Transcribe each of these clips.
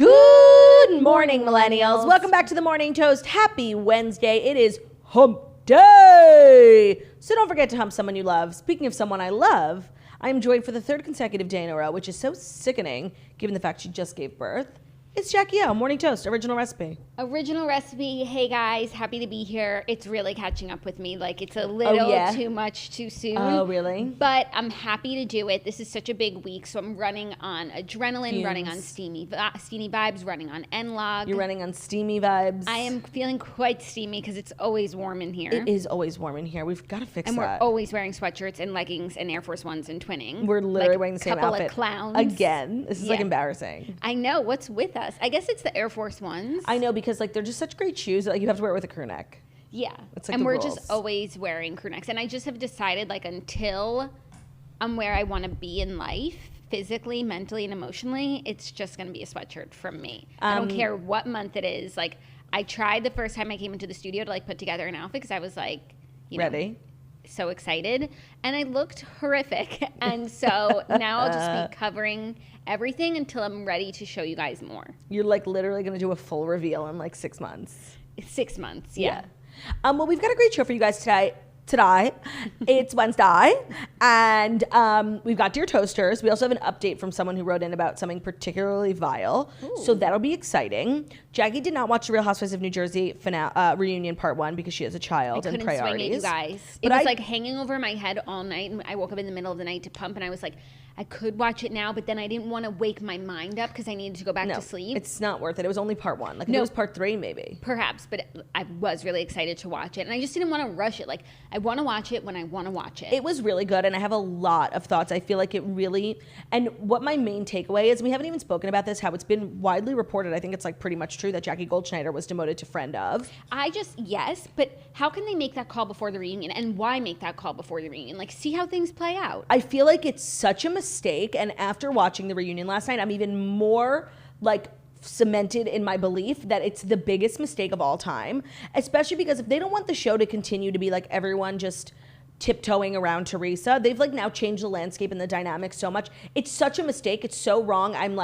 Good morning, millennials. Welcome back to the Morning Toast. Happy Wednesday. It is hump day. So don't forget to hump someone you love. Speaking of someone I love, I am joined for the third consecutive day in a row, which is so sickening given the fact she just gave birth. It's Jackie O, Morning Toast, original recipe. Original recipe. Hey guys, happy to be here. It's really catching up with me. Like it's a little too much too soon. Oh, really? But I'm happy to do it. This is such a big week, so I'm running on adrenaline, running on steamy vibes, running on N-Log. You're running on steamy vibes. I am feeling quite steamy because it's always warm in here. It is always warm in here. We've got to fix that. And we're always wearing sweatshirts and leggings and Air Force Ones and twinning. We're literally wearing the same outfit. Couple of clowns. Again. This is like embarrassing. I know. What's with us? I guess it's the Air Force Ones. I know, because like they're just such great shoes. Like you have to wear it with a crew neck. Yeah. It's like and we're rules. just always wearing crew necks. And I just have decided, like, until I'm where I want to be in life, physically, mentally, and emotionally, it's just going to be a sweatshirt from me. I don't care what month it is. Like, I tried the first time I came into the studio to, like, put together an outfit because I was, like, ready. So excited. And I looked horrific. And so now I'll just be covering everything until I'm ready to show you guys more. You're, like, literally going to do a full reveal in, like, 6 months. 6 months, yeah. Well, we've got a great show for you guys today. It's Wednesday, and we've got Dear Toasters. We also have an update from someone who wrote in about something particularly vile. Ooh. So that'll be exciting. Jackie did not watch the Real Housewives of New Jersey reunion part 1 because she has a child and priorities. I couldn't swing it, you guys. It was like hanging over my head all night, and I woke up in the middle of the night to pump, and I was like, I could watch it now, but then I didn't want to wake my mind up because I needed to go back to sleep. It's not worth it. It was only part 1. Like, if it was part 3, maybe. Perhaps, but I was really excited to watch it. And I just didn't want to rush it. Like, I want to watch it when I want to watch it. It was really good, and I have a lot of thoughts. I feel like it really, and what my main takeaway is, we haven't even spoken about this, how it's been widely reported, I think it's like pretty much true, that Jackie Goldschneider was demoted to friend of. Yes, but how can they make that call before the reunion? And why make that call before the reunion? Like, see how things play out. I feel like it's such a mistake, and after watching the reunion last night, I'm even more like cemented in my belief that it's the biggest mistake of all time, especially because if they don't want the show to continue to be like everyone just tiptoeing around Teresa, they've like now changed the landscape and the dynamics so much. It's such a mistake. It's so wrong. I'm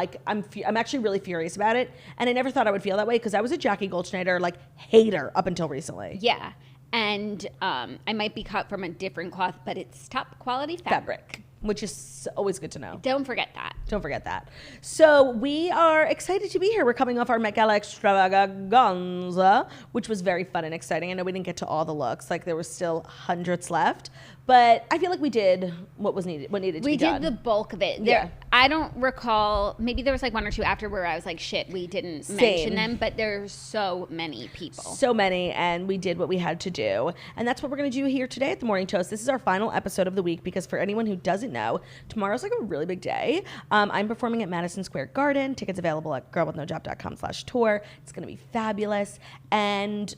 actually really furious about it, and I never thought I would feel that way because I was a Jackie Goldschneider like hater up until recently. Yeah, and I might be cut from a different cloth, but it's top quality fabric. Which is always good to know. Don't forget that. Don't forget that. So we are excited to be here. We're coming off our Met Gala extravaganza, which was very fun and exciting. I know we didn't get to all the looks. Like, there were still hundreds left. But I feel like we did what needed to be done. We did the bulk of it. Yeah. I don't recall, maybe there was like 1 or 2 after where I was like, shit, we didn't mention them. But there's so many people. So many, and we did what we had to do. And that's what we're going to do here today at the Morning Toast. This is our final episode of the week because for anyone who doesn't know, tomorrow's like a really big day. I'm performing at Madison Square Garden. Tickets available at girlwithnojob.com/tour. It's going to be fabulous. And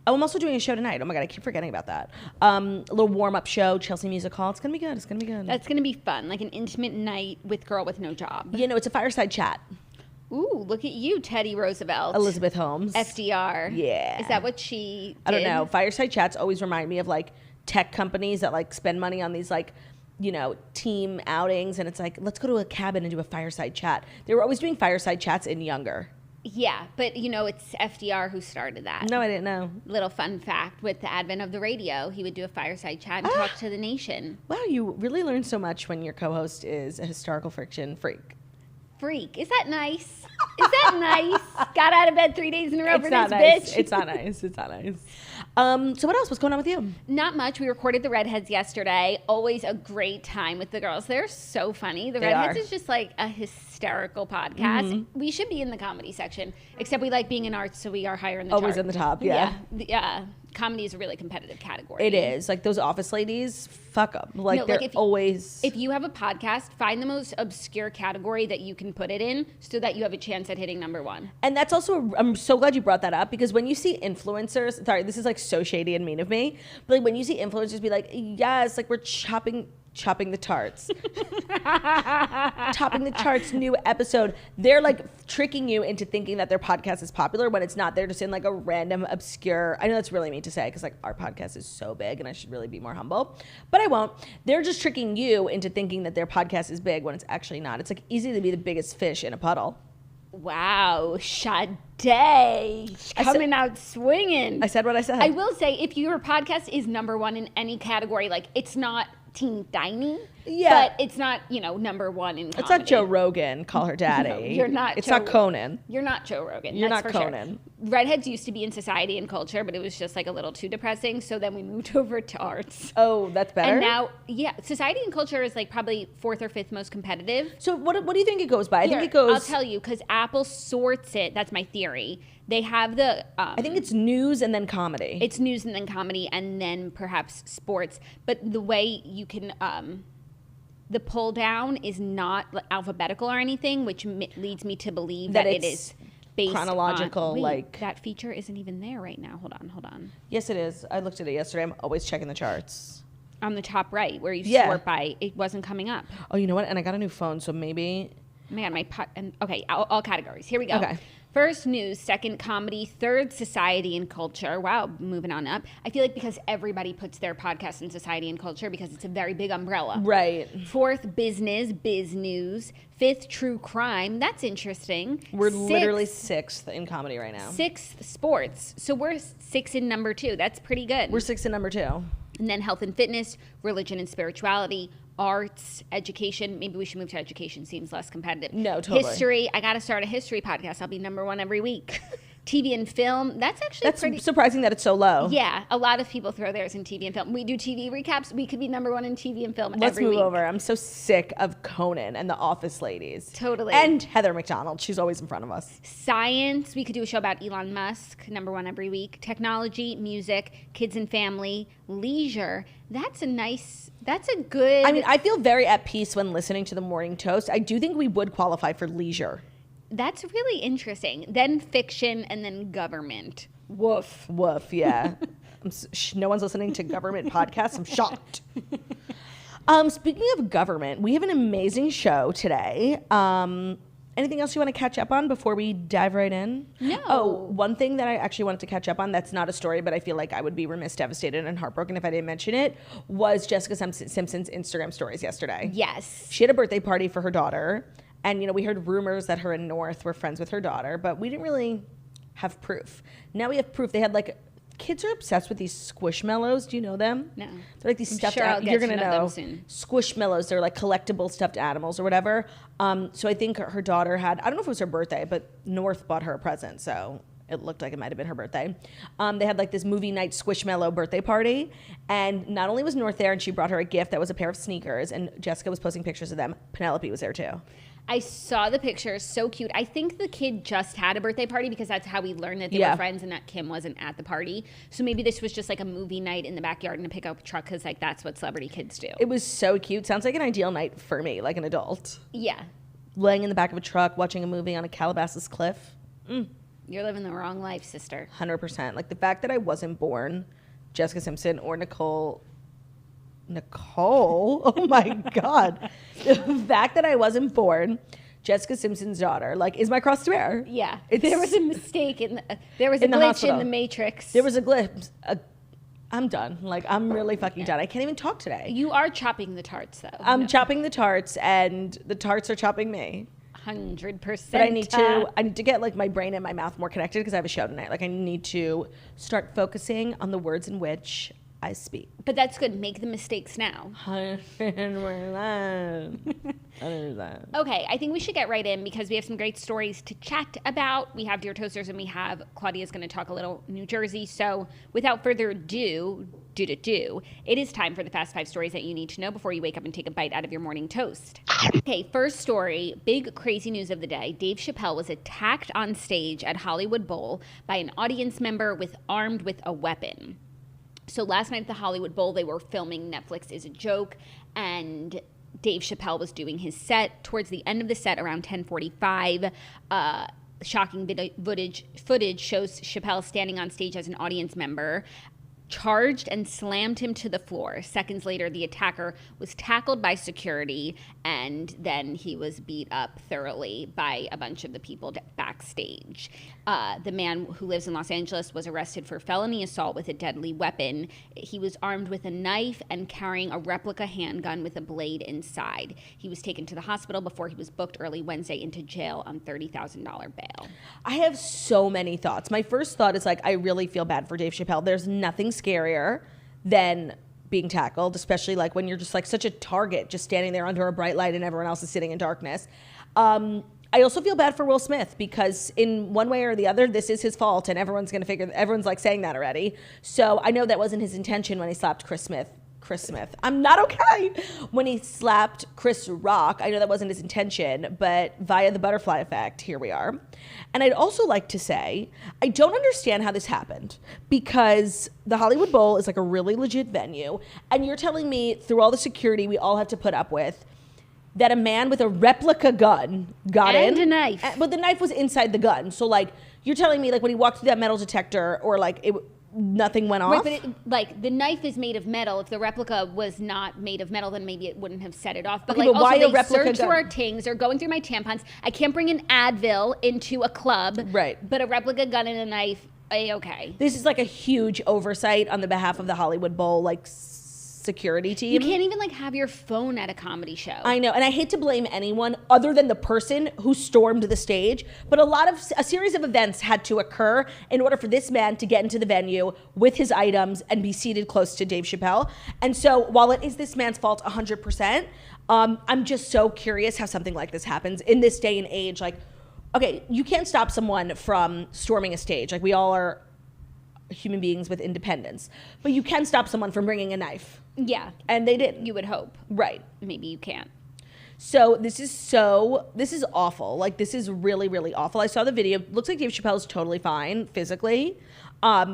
I'm also doing a show tonight. Oh my God, I keep forgetting about that. A little warm-up show, Chelsea Music Hall. It's going to be good. It's going to be good. That's going to be fun, like an intimate night with Girl with No Job. You know, it's a fireside chat. Ooh, look at you, Teddy Roosevelt. Elizabeth Holmes. FDR. Yeah. Is that what she did? I don't know. Fireside chats always remind me of like tech companies that like spend money on these like, you know, team outings. And it's like, let's go to a cabin and do a fireside chat. They were always doing fireside chats in younger. Yeah, but you know, it's FDR who started that. No, I didn't know. Little fun fact, with the advent of the radio, he would do a fireside chat and talk to the nation. Wow, you really learn so much when your co-host is a historical fiction freak. Is that nice? Is that nice? Got out of bed 3 days in a row for this bitch. It's not nice. It's not nice. So what else? What's going on with you? Not much. We recorded the Redheads yesterday. Always a great time with the girls. They're so funny. The Redheads is just like a hysterical podcast. Mm-hmm. We should be in the comedy section, except we like being in arts, so we are higher in the Always chart. in the top, yeah. Yeah. Comedy is a really competitive category. It is. Like those office ladies, fuck them. Like, no, they're always... If you have a podcast, find the most obscure category that you can put it in so that you have a chance at hitting #1. And that's also... I'm so glad you brought that up because when you see influencers... Sorry, this is like so shady and mean of me. But like when you see influencers be like, yes, like we're chopping the Tarts. Topping the charts, new episode. They're like tricking you into thinking that their podcast is popular when it's not. They're just in like a random obscure, I know that's really mean to say because like our podcast is so big and I should really be more humble, but I won't. They're just tricking you into thinking that their podcast is big when it's actually not. It's like easy to be the biggest fish in a puddle. Wow, Sade coming out swinging. I said what I said. I will say, if your podcast is number one in any category, like it's not teeny tiny, but it's not, number one in comedy. It's not Joe Rogan, call her daddy. No, you're not. It's not Conan. You're not Joe Rogan. You're that's not for Conan. Sure. Redheads used to be in Society and Culture, but it was just like a little too depressing. So then we moved over to Arts. Oh, that's better. And now, Society and Culture is like probably 4th or 5th most competitive. So what do you think it goes by? I think it I'll goes. tell you, because Apple sorts it. That's my theory. They have the. I think it's news and then comedy. It's news and then comedy and then perhaps sports. But the way you can. The pull down is not alphabetical or anything, which leads me to believe that it is based chronological. On, that feature isn't even there right now. Hold on. Yes, it is. I looked at it yesterday. I'm always checking the charts. On the top right, where you sort by, it wasn't coming up. Oh, you know what? And I got a new phone, so maybe. Man, okay, all categories. Here we go. Okay. First, news. Second, comedy. Third, society and culture. Wow, moving on up. I feel like because everybody puts their podcast in society and culture because it's a very big umbrella. Right. Fourth, business, biz news. Fifth, true crime. That's interesting. We're literally 6th in comedy right now. 6th, sports. So we're 6 in number 2. That's pretty good. We're 6 in number 2. And then health and fitness, religion and spirituality, arts, education. Maybe we should move to education. Seems less competitive. No, totally. History. I got to start a history podcast. I'll be number 1 every week. TV and film. That's pretty surprising that it's so low. Yeah, a lot of people throw theirs in TV and film. We do TV recaps. We could be number 1 in TV and film every week. Let's move over. I'm so sick of Conan and the Office ladies. Totally. And Heather McDonald. She's always in front of us. Science. We could do a show about Elon Musk, number 1 every week. Technology, music, kids and family, leisure. That's a good. I mean, I feel very at peace when listening to the Morning Toast. I do think we would qualify for leisure. That's really interesting. Then fiction and then government. Woof. Woof, yeah. No one's listening to government podcasts. I'm shocked. Speaking of government, we have an amazing show today. Anything else you want to catch up on before we dive right in? No. Oh, one thing that I actually wanted to catch up on that's not a story, but I feel like I would be remiss, devastated, and heartbroken if I didn't mention it, was Jessica Simpson's Instagram stories yesterday. Yes. She had a birthday party for her daughter. And, we heard rumors that her and North were friends with her daughter, but we didn't really have proof. Now we have proof. They had, kids are obsessed with these Squishmallows. Do you know them? No. They're like these stuffed animals. You're going to know them soon. Squishmallows. They're like collectible stuffed animals or whatever. So I think her daughter I don't know if it was her birthday, but North bought her a present, so it looked like it might have been her birthday. They had this movie night Squishmallow birthday party, and not only was North there, and she brought her a gift that was a pair of sneakers, and Jessica was posting pictures of them. Penelope was there too. I saw the pictures, so cute. I think the kid just had a birthday party because that's how we learned that they were friends and that Kim wasn't at the party. So maybe this was just a movie night in the backyard in a pickup truck because that's what celebrity kids do. It was so cute. Sounds like an ideal night for me, like an adult. Yeah. Laying in the back of a truck, watching a movie on a Calabasas cliff. You're living the wrong life, sister. 100%. The fact that I wasn't born Jessica Simpson or Nicole, oh my God. The fact that I wasn't born Jessica Simpson's daughter, is my cross to bear. Yeah. There was a mistake there was a glitch in the Matrix. There was a glitch. I'm done. I'm really fucking done. I can't even talk today. You are chopping the tarts, though. I'm chopping the tarts, and the tarts are chopping me. 100%. But I need to get my brain and my mouth more connected because I have a show tonight. I need to start focusing on the words in which I speak. But that's good. Make the mistakes now. Okay, I think we should get right in because we have some great stories to chat about. We have Dear Toasters and we have Claudia's going to talk a little New Jersey. So without further ado, it is time for the Fast 5 stories that you need to know before you wake up and take a bite out of your morning toast. Okay, first story, big crazy news of the day. Dave Chapelle was attacked on stage at Hollywood Bowl by an audience member armed with a weapon. So last night at the Hollywood Bowl, they were filming Netflix is a Joke, and Dave Chapelle was doing his set. Towards the end of the set, around 10:45, shocking footage shows Chapelle standing on stage as an audience member. charged and slammed him to the floor. Seconds later, the attacker was tackled by security, and then he was beat up thoroughly by a bunch of the people backstage. The man who lives in Los Angeles was arrested for felony assault with a deadly weapon. He was armed with a knife and carrying a replica handgun with a blade inside. He was taken to the hospital before he was booked early Wednesday into jail on $30,000 bail. I have so many thoughts. My first thought is like, I really feel bad for Dave Chapelle. There's nothing scarier than being tackled, especially like when you're just like such a target, just standing there under a bright light and everyone else is sitting in darkness. I also feel bad for Will Smith because in one way or the other, this is his fault and everyone's like saying that already. So I know that wasn't his intention when he slapped Chris Smith. I'm not okay. When he slapped Chris Rock, I know that wasn't his intention, but via the butterfly effect, here we are. And I'd also like to say, I don't understand how this happened because the Hollywood Bowl is like a really legit venue. And you're telling me through all the security we all have to put up with that a man with a replica gun got in. And a knife. But the knife was inside the gun. So like, you're telling me like when he walked through that metal detector or like nothing went off? Right, but the knife is made of metal. If the replica was not made of metal, then maybe it wouldn't have set it off. But okay, like, but why also, a replica search gun? for our tings. They're going through my tampons. I can't bring an Advil into a club. Right. But a replica gun and a knife, okay. This is like a huge oversight on the behalf of the Hollywood Bowl, like security team. You can't even like have your phone at a comedy show. I know, and I hate to blame anyone other than the person who stormed the stage, but a series of events had to occur in order for this man to get into the venue with his items and be seated close to Dave Chapelle. And so while it is this man's fault 100%, I'm just so curious how something like this happens in this day and age. Like, okay, you can't stop someone from storming a stage. Like, we all are human beings with independence, but you can stop someone from bringing a knife. Yeah. And they didn't. You would hope. Right. Maybe you can't. So this is awful. Like, this is really, really awful. I saw the video. Looks like Dave Chappelle is totally fine physically,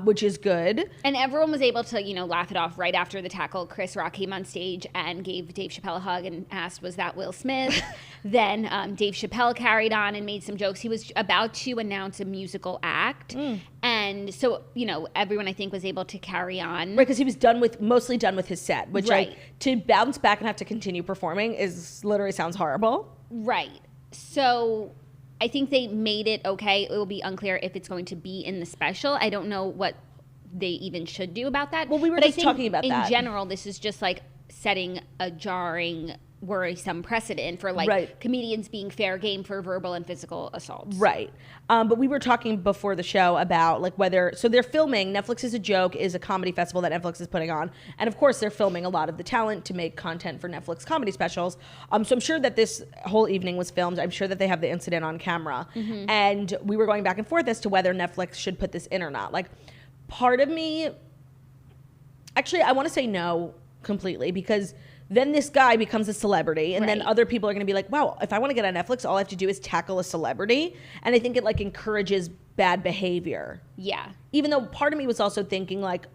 which is good. And everyone was able to, laugh it off right after the tackle. Chris Rock came on stage and gave Dave Chappelle a hug and asked, was that Will Smith? Then Dave Chappelle carried on and made some jokes. He was about to announce a musical act. And so, everyone I think was able to carry on. Right, because he was mostly done with his set, which to bounce back and have to continue performing literally sounds horrible. Right. So I think they made it okay. It will be unclear if it's going to be in the special. I don't know what they even should do about that. Well, we were just talking about that. In general, this is just like setting a jarring, worrisome precedent for comedians being fair game for verbal and physical assaults. Right. But we were talking before the show about like so they're filming, Netflix is a Joke is a comedy festival that Netflix is putting on. And of course they're filming a lot of the talent to make content for Netflix comedy specials. So I'm sure that this whole evening was filmed. I'm sure that they have the incident on camera. Mm-hmm. And we were going back and forth as to whether Netflix should put this in or not. Like, part of me, actually, I want to say no completely, because then this guy becomes a celebrity, and then other people are going to be like, wow, if I want to get on Netflix, all I have to do is tackle a celebrity. And I think it like encourages bad behavior. Yeah. Even though part of me was also thinking like,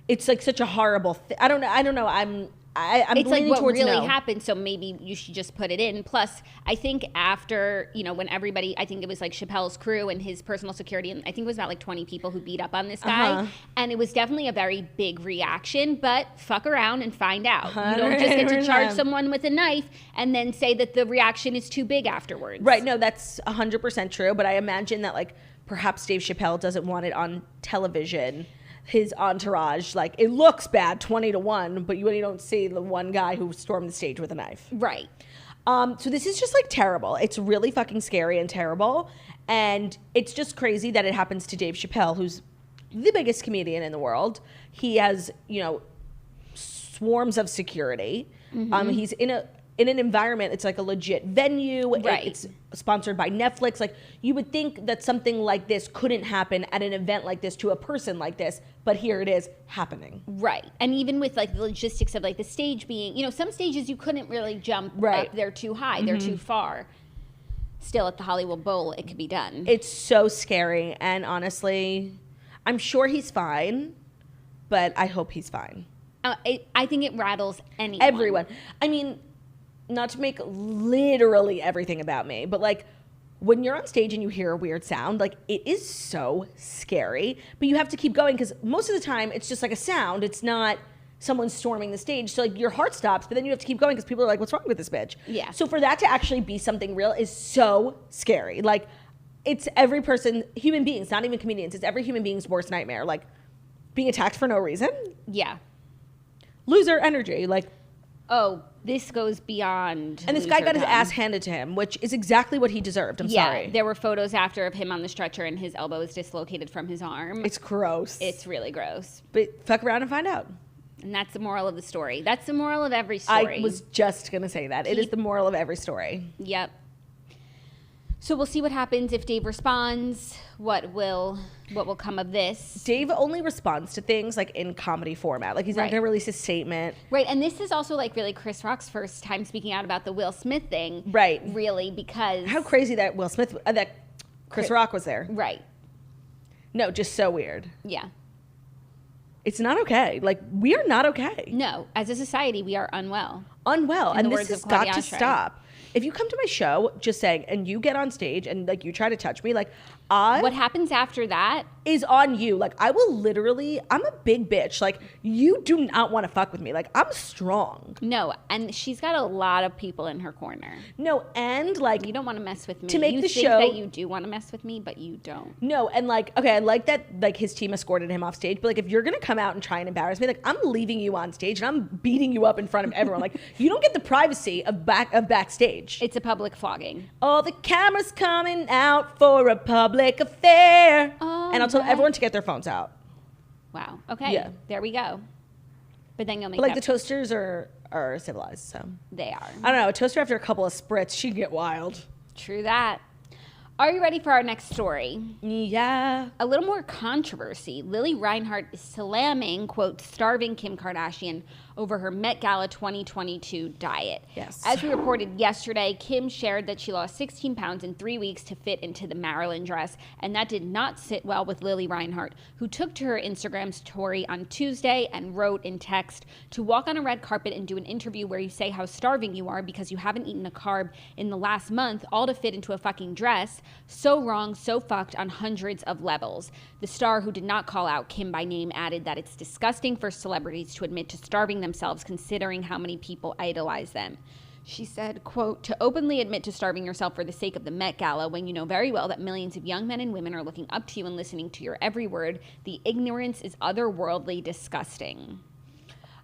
it's like such a horrible thing. I don't know. I'm it's like what really no. happened, so maybe you should just put it in. Plus, I think after, when everybody, I think it was like Chappelle's crew and his personal security, and I think it was about like 20 people who beat up on this guy, and it was definitely a very big reaction, but fuck around and find out. You don't just get to charge someone with a knife and then say that the reaction is too big afterwards. Right, no, that's 100% true, but I imagine that like perhaps Dave Chappelle doesn't want it on television. His entourage, like, it looks bad 20-1, but you really don't see the one guy who stormed the stage with a knife. Right. So this is just like terrible. It's really fucking scary and terrible. And it's just crazy that it happens to Dave Chappelle, who's the biggest comedian in the world. He has, swarms of security. Mm-hmm. He's in an environment, it's like a legit venue. Right. It's sponsored by Netflix. Like, you would think that something like this couldn't happen at an event like this to a person like this, but here it is happening. Right. And even with like the logistics of like the stage being, some stages you couldn't really jump up. They're too high. Mm-hmm. They're too far. Still, at the Hollywood Bowl, it could be done. It's so scary. And honestly, I'm sure he's fine, but I hope he's fine. I think it rattles anyone. Everyone. I mean, not to make literally everything about me, but like, when you're on stage and you hear a weird sound, like it is so scary, but you have to keep going because most of the time it's just like a sound. It's not someone storming the stage. So like your heart stops, but then you have to keep going because people are like, what's wrong with this bitch? Yeah. So for that to actually be something real is so scary. Like it's every person, human beings, not even comedians, it's every human being's worst nightmare. Like being attacked for no reason. Yeah. Loser energy. Like, oh, this goes beyond. And this guy got his ass handed to him, which is exactly what he deserved. I'm sorry. There were photos after of him on the stretcher and his elbow is dislocated from his arm. It's gross. It's really gross. But fuck around and find out. And that's the moral of the story. That's the moral of every story. I was just going to say that. It is the moral of every story. Yep. So we'll see what happens if Dave responds. What will come of this? Dave only responds to things like in comedy format. Like he's not going to release a statement. Right. And this is also like really Chris Rock's first time speaking out about the Will Smith thing. Right. Really, because how crazy that that Chris Rock was there. Right. No, just so weird. Yeah. It's not okay. Like we are not okay. No, as a society, we are unwell. Unwell. And this has got to Oshry. stop. If you come to my show, just saying, and you get on stage and like you try to touch me, like what happens after that is on you. Like I will literally, I'm a big bitch. Like you do not want to fuck with me. Like I'm strong. No, and she's got a lot of people in her corner. No, and like you don't want to mess with me. To make you the think show that you do want to mess with me, but you don't. No, and like okay, I like that like his team escorted him off stage, but like if you're gonna come out and try and embarrass me, like I'm leaving you on stage and I'm beating you up in front of everyone. Like you don't get the privacy of backstage. It's a public flogging. All the cameras coming out for a public affair. And I'll tell everyone to get their phones out. Wow. Okay. Yeah. There we go. But then you'll make like the toasters are civilized, so they are. I don't know. A toaster after a couple of spritz, she'd get wild. True that. Are you ready for our next story? Yeah. A little more controversy. Lili Reinhart is slamming, quote, starving Kim Kardashian over her Met Gala 2022 diet. Yes. As we reported yesterday, Kim shared that she lost 16 pounds in 3 weeks to fit into the Marilyn dress, and that did not sit well with Lili Reinhart, who took to her Instagram story on Tuesday and wrote in text, "To walk on a red carpet and do an interview where you say how starving you are because you haven't eaten a carb in the last month, all to fit into a fucking dress. So wrong, so fucked on hundreds of levels." The star, who did not call out Kim by name, added that it's disgusting for celebrities to admit to starving themselves considering how many people idolize them. She said, quote, "To openly admit to starving yourself for the sake of the Met Gala when you know very well that millions of young men and women are looking up to you and listening to your every word, the ignorance is otherworldly disgusting."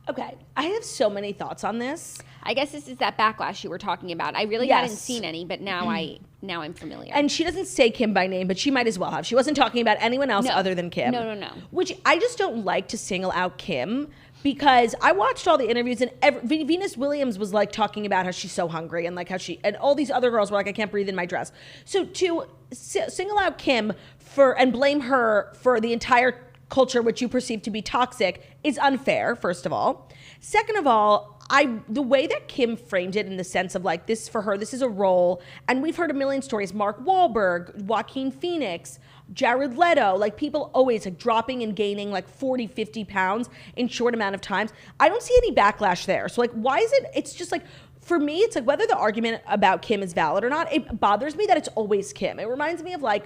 Okay, I have so many thoughts on this. I guess this is that backlash you were talking about. I really hadn't seen any, but now I'm familiar. And she doesn't say Kim by name, but she might as well have. She wasn't talking about anyone else other than Kim. No. Which I just don't like to single out Kim because I watched all the interviews and Venus Williams was like talking about how she's so hungry and like how and all these other girls were like, I can't breathe in my dress. So to single out Kim and blame her for the entire culture which you perceive to be toxic is unfair, first of all. Second of all, the way that Kim framed it in the sense of like this for her, this is a role, and we've heard a million stories, Mark Wahlberg, Joaquin Phoenix, Jared Leto, like people always like dropping and gaining like 40, 50 pounds in short amount of times. I don't see any backlash there. So like, why is it's just like, for me, it's like whether the argument about Kim is valid or not, it bothers me that it's always Kim. It reminds me of like,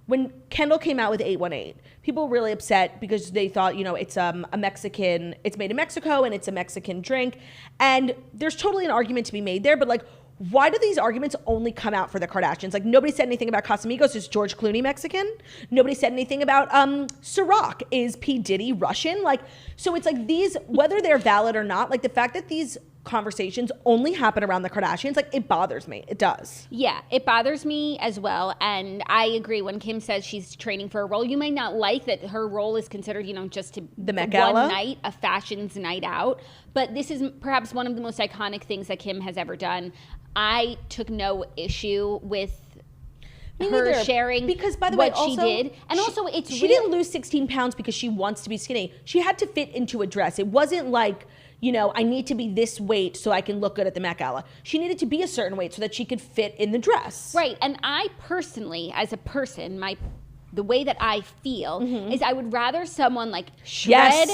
when Kendall came out with 818, people were really upset because they thought, it's a Mexican, it's made in Mexico and it's a Mexican drink. And there's totally an argument to be made there, but like, why do these arguments only come out for the Kardashians? Like nobody said anything about Casamigos. Is George Clooney Mexican? Nobody said anything about Ciroc. Is P. Diddy Russian? Like, so it's like these, whether they're valid or not, like the fact that these conversations only happen around the Kardashians, like it bothers me. It does. Yeah, it bothers me as well. And I agree when Kim says she's training for a role. You might not like that her role is considered, just to the Met Gala, one night, a fashion's night out. But this is perhaps one of the most iconic things that Kim has ever done. I took no issue with her sharing because, by the way, she did. And also, she didn't lose 16 pounds because she wants to be skinny. She had to fit into a dress. It wasn't like, I need to be this weight so I can look good at the Met Gala. She needed to be a certain weight so that she could fit in the dress. Right. And I personally, as a person, the way that I feel is I would rather someone like shred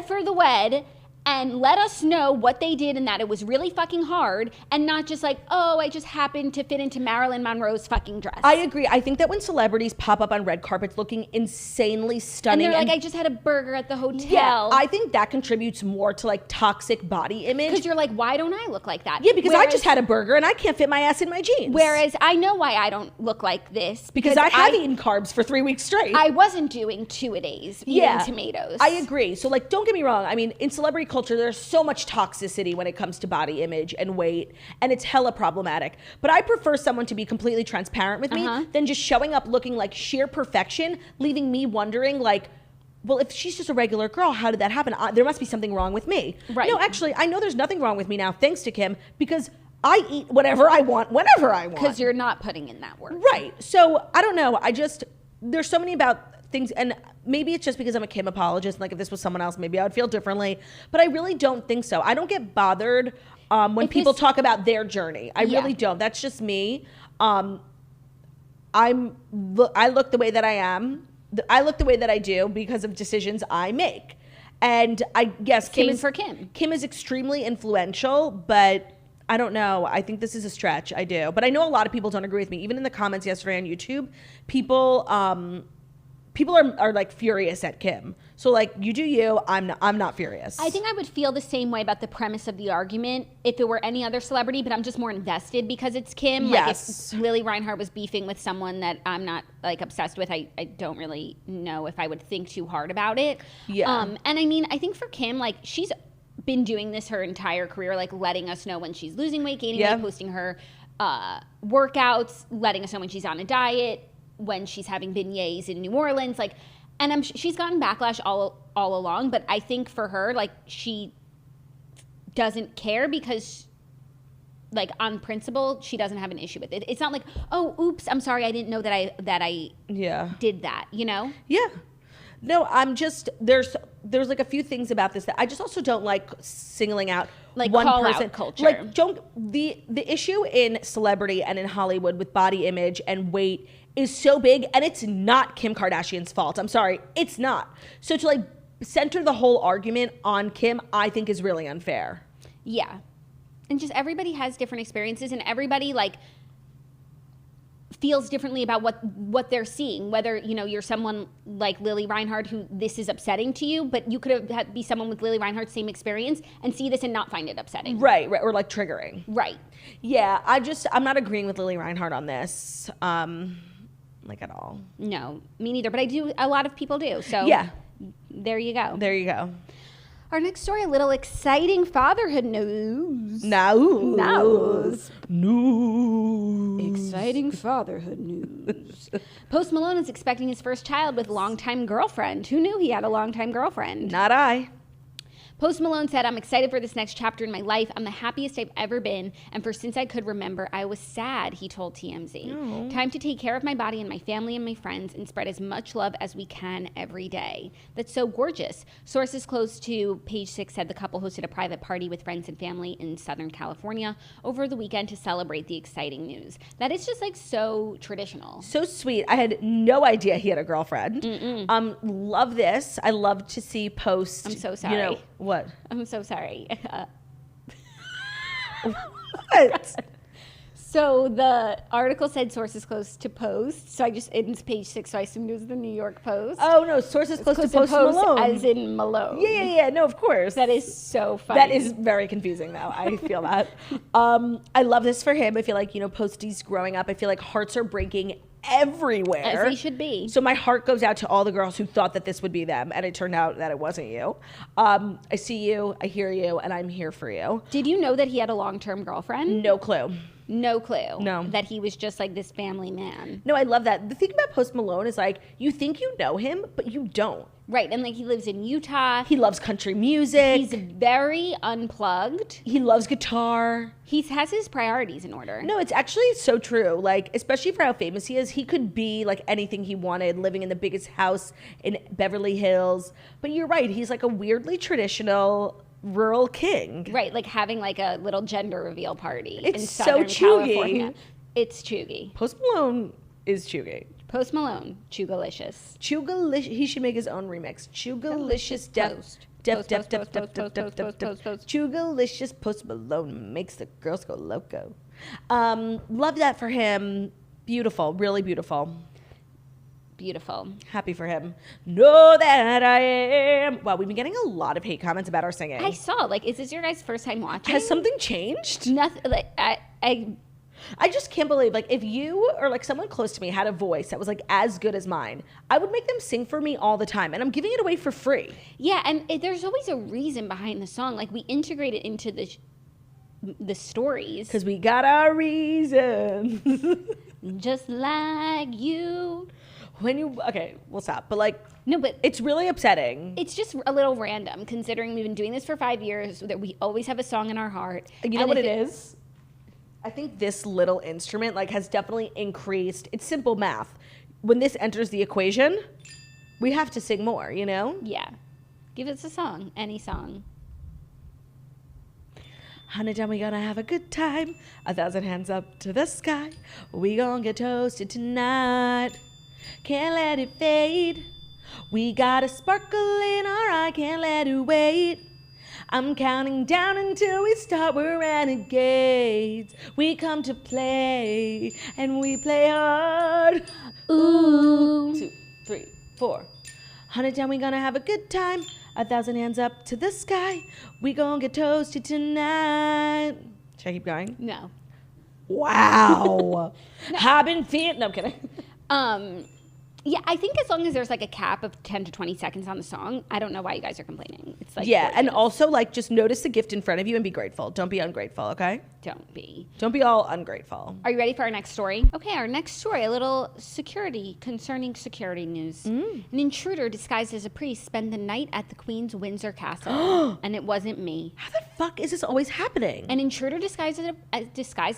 for the wed and let us know what they did and that it was really fucking hard, and not just like, oh, I just happened to fit into Marilyn Monroe's fucking dress. I agree. I think that when celebrities pop up on red carpets looking insanely stunning, and they're like, I just had a burger at the hotel. Yeah, I think that contributes more to like toxic body image. Because you're like, why don't I look like that? Yeah, because I just had a burger and I can't fit my ass in my jeans. Whereas I know why I don't look like this. Because I have eaten carbs for 3 weeks straight. I wasn't doing 2-a-days eating tomatoes. I agree. So like, don't get me wrong. I mean, in celebrity culture, there's so much toxicity when it comes to body image and weight, and it's hella problematic. But I prefer someone to be completely transparent with me than just showing up looking like sheer perfection, leaving me wondering like, well, if she's just a regular girl, how did that happen? There must be something wrong with me. Right. No, actually, I know there's nothing wrong with me now, thanks to Kim, because I eat whatever I want, whenever I want. Because you're not putting in that work. Right. So I don't know. There's so many about things, and maybe it's just because I'm a Kim apologist. Like if this was someone else, maybe I would feel differently. But I really don't think so. I don't get bothered when people talk about their journey. I really don't. That's just me. I look the way that I am. I look the way that I do because of decisions I make. And I guess Kim is extremely influential, but I don't know. I think this is a stretch. I do. But I know a lot of people don't agree with me. Even in the comments yesterday on YouTube, people are like furious at Kim. So like, you do you, I'm not furious. I think I would feel the same way about the premise of the argument if it were any other celebrity, but I'm just more invested because it's Kim. Yes. Like if Lili Reinhart was beefing with someone that I'm not like obsessed with, I don't really know if I would think too hard about it. Yeah. And I mean, I think for Kim, like she's been doing this her entire career, like letting us know when she's losing weight, gaining weight, posting her workouts, letting us know when she's on a diet, when she's having beignets in New Orleans, like, and she's gotten backlash all along, but I think for her, like, she doesn't care because, like, on principle, she doesn't have an issue with it. It's not like, oh, oops, I'm sorry, I didn't know that I did that, you know? Yeah. No, I'm just, there's like a few things about this that I just also don't like singling out like one call person. Out culture. Like, the issue in celebrity and in Hollywood with body image and weight is so big, and it's not Kim Kardashian's fault. I'm sorry, it's not. So to like center the whole argument on Kim, I think is really unfair. Yeah. And just everybody has different experiences, and everybody like feels differently about what they're seeing. Whether, you know, you're someone like Lili Reinhart who this is upsetting to you, but you could be someone with Lili Reinhart's same experience and see this and not find it upsetting. Right, or like triggering. Right. Yeah, I'm not agreeing with Lili Reinhart on this. Like at all. No, me neither. But a lot of people do. So yeah, there you go. There you go. Our next story, a little exciting fatherhood news. News. Exciting fatherhood news. Post Malone is expecting his first child with longtime girlfriend. Who knew he had a longtime girlfriend? Not I. Post Malone said, I'm excited for this next chapter in my life. I'm the happiest I've ever been. And for since I could remember, I was sad, he told TMZ. Oh. Time to take care of my body and my family and my friends and spread as much love as we can every day. That's so gorgeous. Sources close to Page 6 said the couple hosted a private party with friends and family in Southern California over the weekend to celebrate the exciting news. That is just like so traditional. So sweet. I had no idea he had a girlfriend. Love this. I love to see post. I'm so sorry. You know, what? I'm so sorry. What? So the article said sources close to Post. So it's Page 6, so I assumed it was the New York Post. Oh, no, sources close to Post Malone. As in Malone. Yeah. No, of course. That is so funny. That is very confusing, though. I feel that. I love this for him. I feel like, Posties growing up, I feel like hearts are breaking everywhere. As they should be. So my heart goes out to all the girls who thought that this would be them, and it turned out that it wasn't you. I see you, I hear you, and I'm here for you. Did you know that he had a long-term girlfriend? No clue. No clue. No. That he was just like this family man. No, I love that. The thing about Post Malone is like, you think you know him, but you don't. Right, and like he lives in Utah. He loves country music. He's very unplugged. He loves guitar. He has his priorities in order. No, it's actually so true. Like, especially for how famous he is, he could be like anything he wanted, living in the biggest house in Beverly Hills. But you're right, he's like a weirdly traditional rural king. Right, like having like a little gender reveal party. It's in so Southern chuggy. California. It's chuggy. Post Malone is chuggy. Post Malone, Chugalicious. Chugalicious. He should make his own remix. Chugalicious Chugalicious Post Malone makes the girls go loco. Love that for him. Beautiful, really beautiful. Beautiful. Happy for him. Know that I am. Wow, we've been getting a lot of hate comments about our singing. I saw, like, is this your guys' first time watching? Has something changed? Nothing. Like, I just can't believe, like, if you or, like, someone close to me had a voice that was, like, as good as mine, I would make them sing for me all the time, and I'm giving it away for free. Yeah, and there's always a reason behind the song. Like, we integrate it into the stories. Because we got our reasons. Just like you. Okay, we'll stop. But, like, no, but it's really upsetting. It's just a little random, considering we've been doing this for 5 years, that we always have a song in our heart. You know what it is? I think this little instrument, like, has definitely increased. It's simple math. When this enters the equation, we have to sing more, you know? Yeah. Give us a song. Any song. 100 times we gonna have a good time. 1,000 hands up to the sky. We gonna get toasted tonight. Can't let it fade. We got a sparkle in our eye. Can't let it wait. I'm counting down until we start. We're renegades. We come to play, and we play hard. Ooh. 2, 3, 4. 100 times we gonna have a good time. 1,000 hands up to the sky. We gonna get toasted tonight. Should I keep going? No. Wow. I've been feeling. No, I'm kidding. Yeah, I think as long as there's like a cap of 10 to 20 seconds on the song, I don't know why you guys are complaining. It's like, yeah, gorgeous. And also, like, just notice the gift in front of you and be grateful. Don't be ungrateful, okay? Don't be. Don't be all ungrateful. Are you ready for our next story? Okay, our next story, a little concerning security news. An intruder disguised as a priest spent the night at the Queen's Windsor castle, and it wasn't me. How the fuck is this always happening? An intruder disguised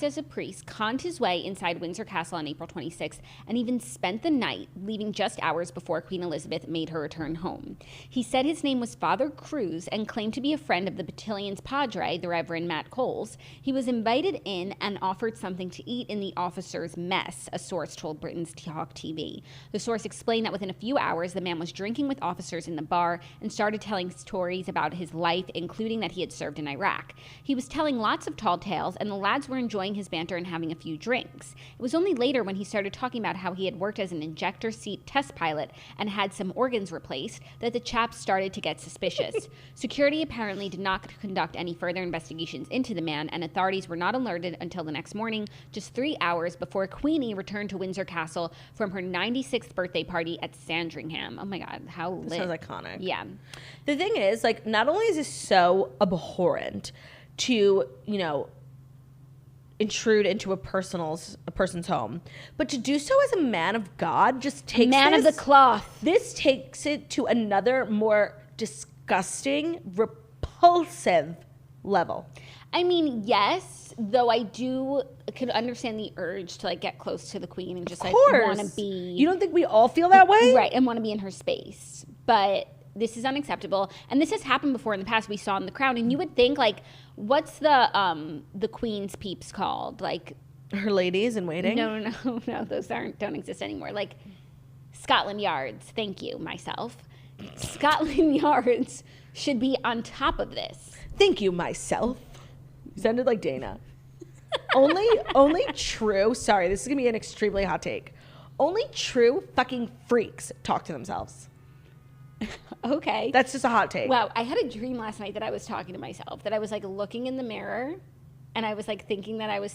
as a priest conned his way inside Windsor Castle on April 26th and even spent the night, leaving just hours before Queen Elizabeth made her return home. He said his name was Father Cruz and claimed to be a friend of the battalion's padre, the Reverend Matt Coles. He was invited in and offered something to eat in the officers' mess, a source told Britain's Talk TV. The source explained that within a few hours, the man was drinking with officers in the bar and started telling stories about his life, including that he had served in Iraq. He was telling lots of tall tales, and the lads were enjoying his banter and having a few drinks. It was only later when he started talking about how he had worked as an injector seat test pilot and had some organs replaced that the chaps started to get suspicious. Security apparently did not conduct any further investigations into the man, and authorities were not alerted until the next morning, just 3 hours before Queenie returned to Windsor Castle from her 96th birthday party at Sandringham. Oh my God, how lit. This sounds iconic. Yeah. The thing is, like, not only is this so abhorrent to, you know, intrude into a person's home, but to do so as a man of God just takes man of the cloth. This takes it to another more disgusting, repulsive level. I mean, yes, though I could understand the urge to like get close to the Queen and just like want to be. You don't think we all feel that way? Right, and want to be in her space. But this is unacceptable. And this has happened before in the past. We saw in The Crown, and you would think like, what's the Queen's peeps called? Like her ladies in waiting? No, those don't exist anymore. Like Scotland Yards. Thank you, myself. Scotland Yards should be on top of this. Thank you, myself. You sounded like Dana. only true, sorry, this is gonna be an extremely hot take. Only true fucking freaks talk to themselves. Okay. That's just a hot take. Wow, I had a dream last night that I was talking to myself, that I was like looking in the mirror and I was like thinking that I was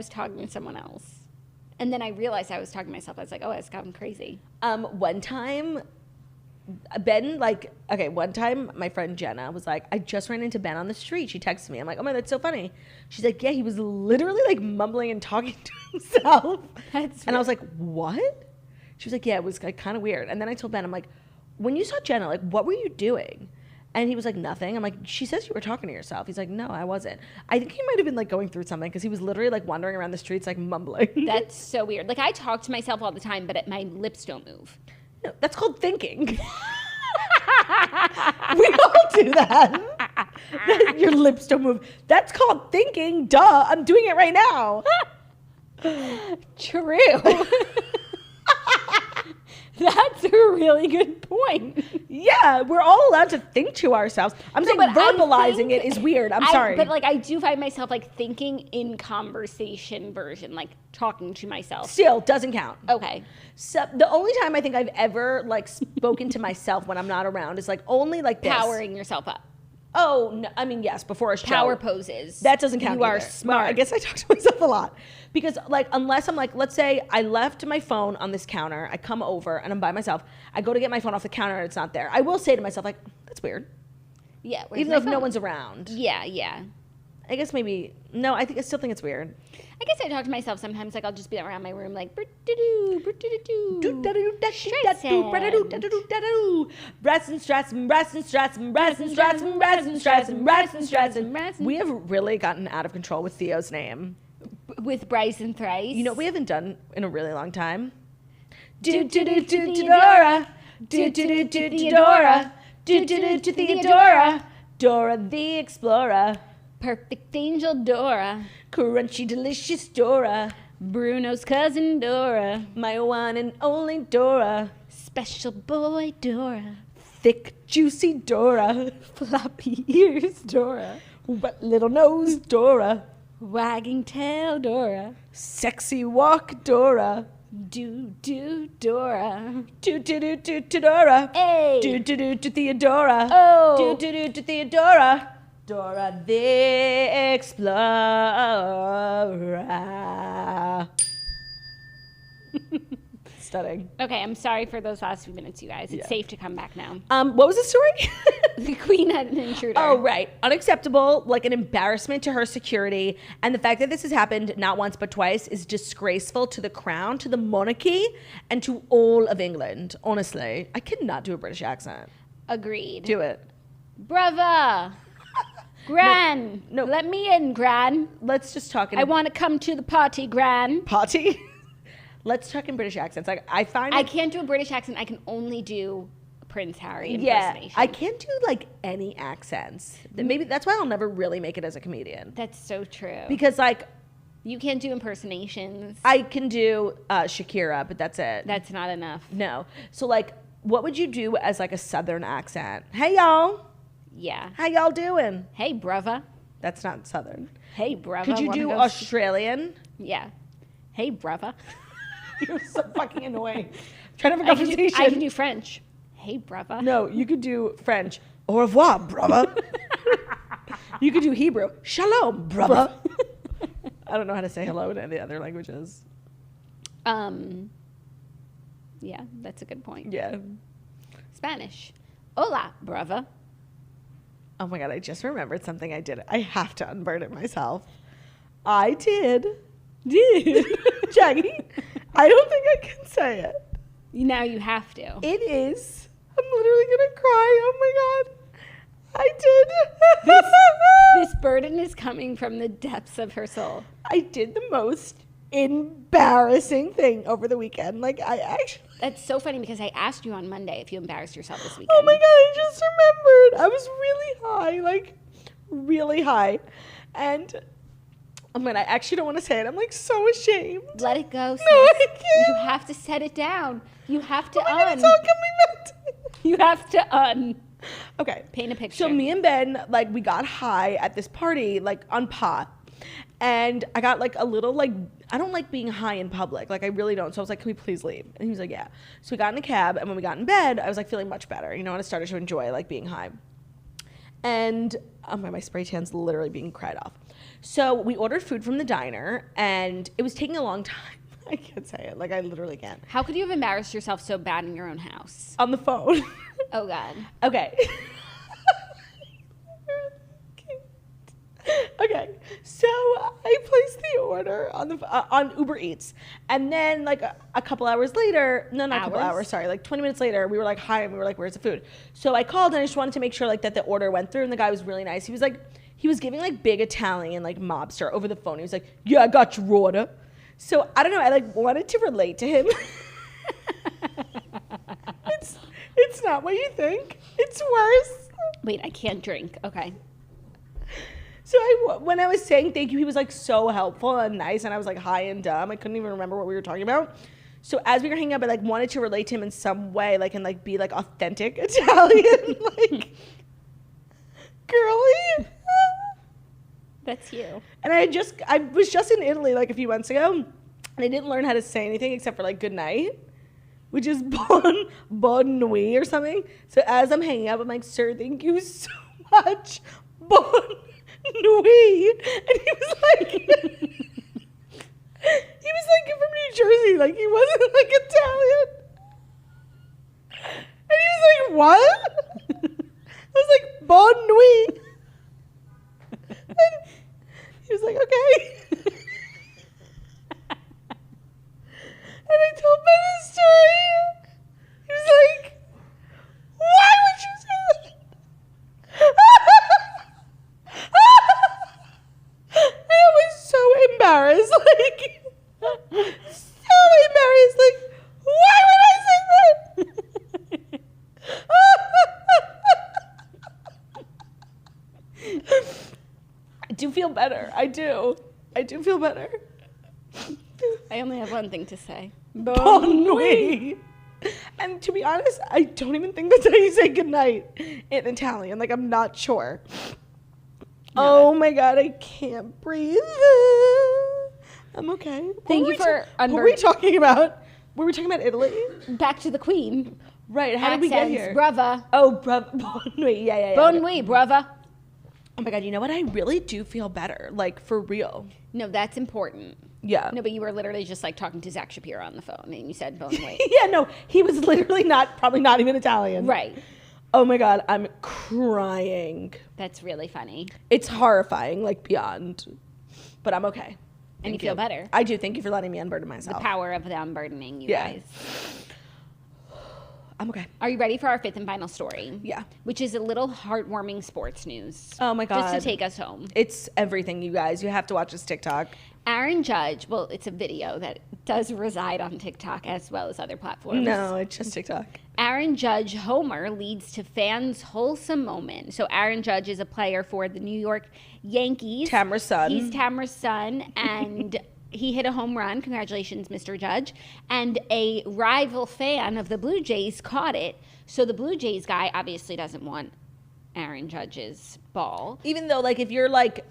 talking to someone else. And then I realized I was talking to myself. I was like, oh, it's gotten crazy. One time my friend Jenna was like, I just ran into Ben on the street. She texted me. I'm like, oh my, that's so funny. She's like, yeah, he was literally like mumbling and talking to himself. And I was like, what? She was like, yeah, it was like kind of weird. And then I told Ben, I'm like, when you saw Jenna, like, what were you doing? And he was like, nothing. I'm like, she says you were talking to yourself. He's like, no, I wasn't. I think he might have been like going through something because he was literally like wandering around the streets like mumbling. That's so weird. Like I talk to myself all the time, but my lips don't move. No, that's called thinking. We all do that. Your lips don't move. That's called thinking. Duh. I'm doing it right now. True. That's a really good point. Yeah, we're all allowed to think to ourselves. I'm saying verbalizing it is weird. I'm sorry. But like I do find myself like thinking in conversation version, like talking to myself. Still doesn't count. Okay. So the only time I think I've ever like spoken to myself when I'm not around is like only like this. Powering yourself up. Oh, no, I mean, yes, before a show. Power poses. That doesn't count. You are either. smart. No, I guess I talk to myself a lot. Because, like, unless I'm like, let's say I left my phone on this counter. I come over and I'm by myself. I go to get my phone off the counter and it's not there. I will say to myself, like, that's weird. Yeah. Even though if no one's around. Yeah, yeah. I guess maybe, no, I still think it's weird. I guess I talk to myself sometimes, like I'll just be around my room like brr-do-do, brr-do-do-do. We have really gotten out of control with Theo's name. With Bryce and Thrice. You know what we haven't done in a really long time? Theodora. Theodora. Theodora. Dora the Explorer. Perfect Angel Dora. Crunchy delicious Dora. Bruno's cousin Dora. My one and only Dora. Special boy Dora. Thick juicy Dora. Floppy ears Dora. Wet little nose Dora. Wagging tail Dora. Sexy walk Dora. Do Dora. Do Dora. Hey. Do Theodora. Oh. Do Theodora. Dora the Explorer. Stunning. Okay, I'm sorry for those last few minutes, you guys. It's safe to come back now. What was the story? The queen had an intruder. Oh, right. Unacceptable, like an embarrassment to her security. And the fact that this has happened not once but twice is disgraceful to the crown, to the monarchy, and to all of England. Honestly, I cannot do a British accent. Agreed. Do it. Brava. Gran. No. Let me in, Gran. Let's just talk in I want to come to the party, Gran. party. Let's talk in British accents. Like I find I can't do a British accent. I can only do Prince Harry yeah, impersonation. I can't do like any accents. Maybe that's why I'll never really make it as a comedian. That's so true. Because like you can't do impersonations. I can do Shakira, but that's it. That's not enough. No. So like, what would you do as like a Southern accent? Hey y'all. Yeah. How y'all doing? Hey, brother. That's not Southern. Hey, brother. Could you do Australian? Yeah. Hey, brother. You're so fucking annoying. I'm trying to have a conversation. I can do French. Hey, brother. No, you could do French. Au revoir, brother. You could do Hebrew. Shalom, brother. I don't know how to say hello in any other languages. Yeah, that's a good point. Yeah. Spanish. Hola, brother. Oh my God, I just remembered something I did. I have to unburden it myself. I did. Jackie, I don't think I can say it. Now you have to. It is. I'm literally going to cry. Oh my God. I did. This burden is coming from the depths of her soul. I did the most embarrassing thing over the weekend. Like, I actually... That's so funny because I asked you on Monday if you embarrassed yourself this weekend. Oh my God, I just remembered. I was really high, like really high. And oh man, I actually don't want to say it. I'm like so ashamed. Let it go, sis. No, I can't. You have to set it down. You have to Oh my God, it's all coming back to me. You have to Okay. Paint a picture. So me and Ben, like we got high at this party, like on pot. And I got like a little like, I don't like being high in public. Like I really don't. So I was like, can we please leave? And he was like, yeah. So we got in a cab. And when we got in bed, I was like feeling much better. You know, and I started to enjoy like being high. And my spray tan's literally being cried off. So we ordered food from the diner and it was taking a long time. I can't say it. Like I literally can't. How could you have embarrassed yourself so bad in your own house? On the phone. Oh God. Okay. Okay, so I placed the order on Uber Eats, and then like a couple hours later, no, not a couple hours, sorry, like 20 minutes later, we were like, hi, and we were like, where's the food? So I called and I just wanted to make sure like that the order went through, and the guy was really nice. He was giving like big Italian like mobster over the phone. He was like, yeah, I got your order. So I don't know, I like wanted to relate to him. It's not what you think. It's worse. Wait, I can't drink. Okay. So when I was saying thank you, he was like so helpful and nice, and I was like high and dumb. I couldn't even remember what we were talking about. So as we were hanging out, I like wanted to relate to him in some way, like and like be like authentic Italian, like girly. That's you. And I was just in Italy like a few months ago, and I didn't learn how to say anything except for like good night, which is bon nuit or something. So as I'm hanging out, I'm like, sir, thank you so much, bon nuit. And he was like. He was like from New Jersey, like he wasn't like Italian. And he was like, what? I was like, bon nuit. And he was like, okay. And I told him the story. He was like, why would you say that? And I was so embarrassed, like, so embarrassed, like, why would I say that? I do feel better. I do feel better. I only have one thing to say. Bon nuit. And to be honest, I don't even think that's how you say goodnight in Italian. Like, I'm not sure. Oh my God, I can't breathe. I'm okay. Thank you for what were we talking about? Were we talking about Italy? Back to the Queen. Right. How did we get here? Brava. Oh, bon nuit. Yeah. Bon nuit, brava. Oh my God, you know what? I really do feel better. Like, for real. No, that's important. Yeah. No, but you were literally just like talking to Zach Shapiro on the phone and you said bon nuit. Yeah, no, he was literally probably not even Italian. Right. Oh my God, I'm crying. That's really funny. It's horrifying, like beyond. But I'm okay. And you feel better. I do. Thank you for letting me unburden myself. The power of the unburdening, you guys. I'm okay. Are you ready for our fifth and final story? Yeah. Which is a little heartwarming sports news. Oh my God. Just to take us home. It's everything, you guys. You have to watch this TikTok. Aaron Judge, well, it's a video that does reside on TikTok as well as other platforms. No, it's just TikTok. Aaron Judge homer leads to fans' wholesome moment. So Aaron Judge is a player for the New York Yankees. Tamra's son. He's Tamra's son, and he hit a home run. Congratulations, Mr. Judge. And a rival fan of the Blue Jays caught it. So the Blue Jays guy obviously doesn't want Aaron Judge's ball. Even though, like, if you're, like,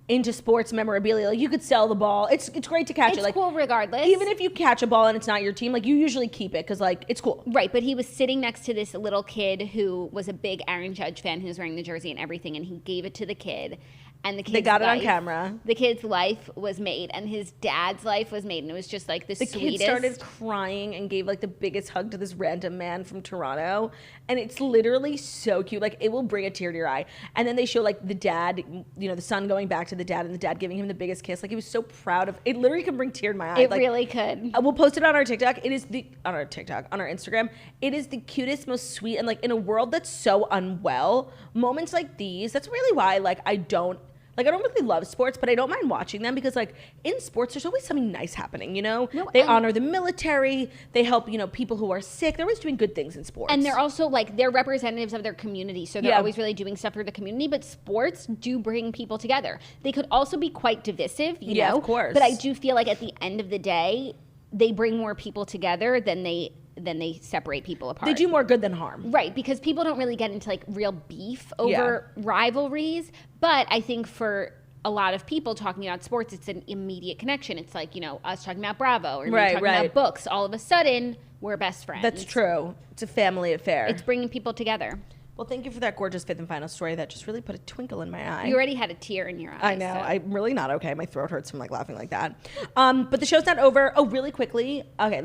into sports memorabilia, like, you could sell the ball. It's great to catch it. It's Like, cool regardless. even if you catch a ball and it's not your team, like, you usually keep it because, like, it's cool. Right, but he was sitting next to this little kid who was a big Aaron Judge fan who was wearing the jersey and everything, and he gave it to the kid. And the kid's They got it on camera. The kid's life was made, and his dad's life was made, and it was just like the The sweetest. kid started crying and gave like the biggest hug to this random man from Toronto, and it's literally so cute. Like, it will bring a tear to your eye. And then they show like the dad, you know, the son going back to the dad, and the dad giving him the biggest kiss. Like, he was so proud of it. Literally could bring a tear to my eye. It like, really could. We'll post it on our TikTok. It is on our Instagram. It is the cutest, most sweet, and like in a world that's so unwell, moments like these. That's really why like I don't really love sports, but I don't mind watching them because, like, in sports, there's always something nice happening, you know? No, they honor the military. They help, you know, people who are sick. They're always doing good things in sports. And they're also, like, they're representatives of their community, so they're always really doing stuff for the community, but sports do bring people together. They could also be quite divisive, you know? of course. But I do feel like at the end of the day, they bring more people together than they separate people apart. They do more good than harm. Right, because people don't really get into like real beef over rivalries, but I think for a lot of people talking about sports, it's an immediate connection. It's like, you know, us talking about Bravo or talking about books. All of a sudden, we're best friends. That's true. It's a family affair. It's bringing people together. Well, thank you for that gorgeous fifth and final story. That just really put a twinkle in my eye. You already had a tear in your eye. I know. So. I'm really not okay. My throat hurts from like laughing like that. But the show's not over. Oh, really quickly. Okay,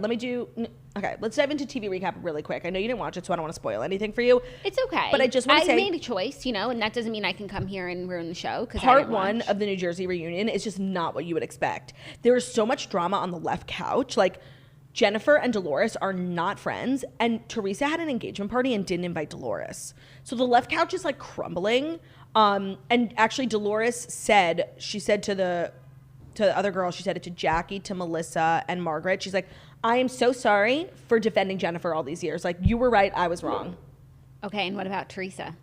let's dive into TV recap really quick. I know you didn't watch it, so I don't want to spoil anything for you. It's okay. But I just want to say, I made a choice, you know, and that doesn't mean I can come here and ruin the show. Part one of the New Jersey reunion is just not what you would expect. There is so much drama on the left couch. Like, Jennifer and Dolores are not friends, and Teresa had an engagement party and didn't invite Dolores. So the left couch is like crumbling. And actually Dolores said to the other girl, she said it to Jackie, to Melissa, and Margaret. She's like, I am so sorry for defending Jennifer all these years. Like, you were right, I was wrong. Okay, and what about Teresa?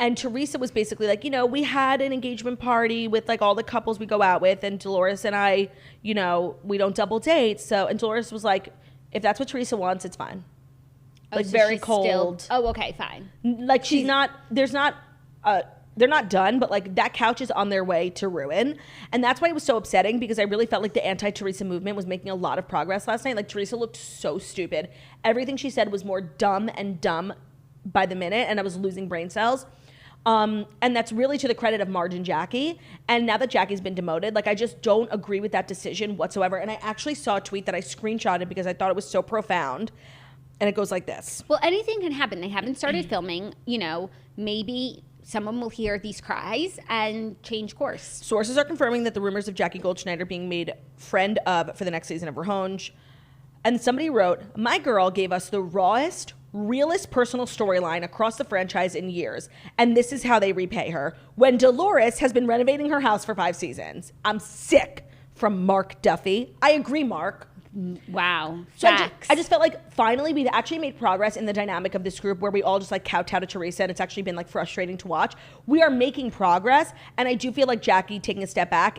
And Teresa was basically like, you know, we had an engagement party with like all the couples we go out with, and Dolores and I, you know, we don't double date. So, and Dolores was like, If that's what Teresa wants, it's fine. Oh, Like so very she's cold. Oh, okay, fine. Like they're not done, but like that couch is on their way to ruin. And that's why it was so upsetting, because I really felt like the anti-Teresa movement was making a lot of progress last night. Like Teresa looked so stupid. Everything she said was more dumb and dumb by the minute, and I was losing brain cells. And that's really to the credit of Marge and Jackie. And now that Jackie's been demoted, like I just don't agree with that decision whatsoever. And I actually saw a tweet that I screenshotted because I thought it was so profound. And it goes like this. Well, anything can happen. They haven't started filming. You know, maybe someone will hear these cries and change course. Sources are confirming that the rumors of Jackie Goldschneider being made friend of for the next season of RHONJ. And somebody wrote, my girl gave us the rawest, realest personal storyline across the franchise in years. And this is how they repay her. When Dolores has been renovating her house for 5 seasons. I'm sick. From Mark Duffy. I agree, Mark. Wow. So I just felt like finally we've actually made progress in the dynamic of this group where we all just like kowtow to Teresa, and it's actually been like frustrating to watch. We are making progress, and I do feel like Jackie taking a step back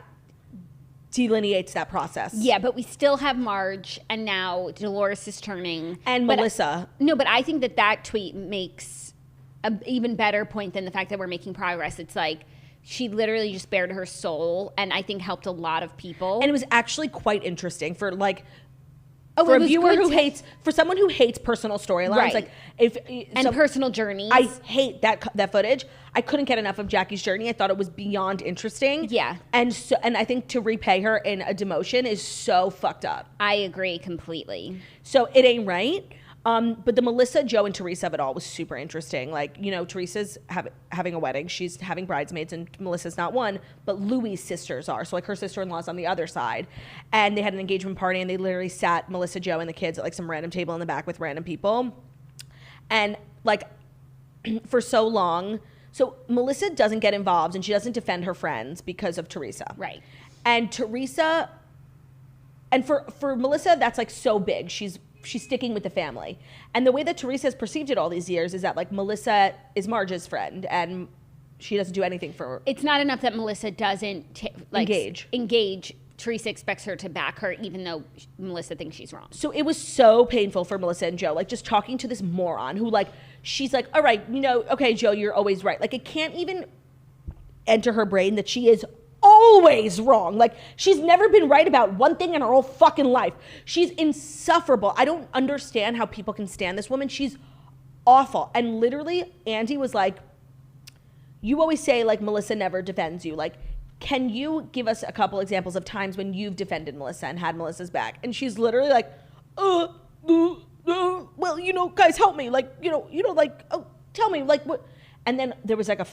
delineates that process. Yeah, but we still have Marge, and now Dolores is turning. And Melissa. But I think that tweet makes an even better point than the fact that we're making progress. It's like, she literally just bared her soul, and I think helped a lot of people. And it was actually quite interesting for like, for a viewer who hates, for someone who hates personal storylines, right. like personal journeys. I hate that footage. I couldn't get enough of Jackie's journey. I thought it was beyond interesting. Yeah. And I think to repay her in a demotion is so fucked up. I agree completely. So it ain't right. But the Melissa, Joe, and Teresa of it all was super interesting. Like, you know, Teresa's having a wedding. She's having bridesmaids, and Melissa's not one, but Louis' sisters are. So, like, her sister-in-law's on the other side. And they had an engagement party, and they literally sat Melissa, Joe, and the kids at, like, some random table in the back with random people. And, like, for so long... So, Melissa doesn't get involved, and she doesn't defend her friends because of Teresa. Right. And Teresa... And for Melissa, that's, like, so big. She's sticking with the family. And the way that Teresa has perceived it all these years is that, like, Melissa is Marge's friend, and she doesn't do anything for her. It's not enough that Melissa doesn't engage. Teresa expects her to back her, even though Melissa thinks she's wrong. So it was so painful for Melissa and Joe, like, just talking to this moron who, like, she's like, all right, you know, okay, Joe, you're always right. Like, it can't even enter her brain that she is always wrong. Like, she's never been right about one thing in her whole fucking life. She's insufferable. I don't understand how people can stand this woman. She's awful. And literally, Andy was like, you always say, like, Melissa never defends you. Like, can you give us a couple examples of times when you've defended Melissa and had Melissa's back? And she's literally like, well, you know, guys, help me. Like, you know, like, oh, tell me, like, what? And then there was like a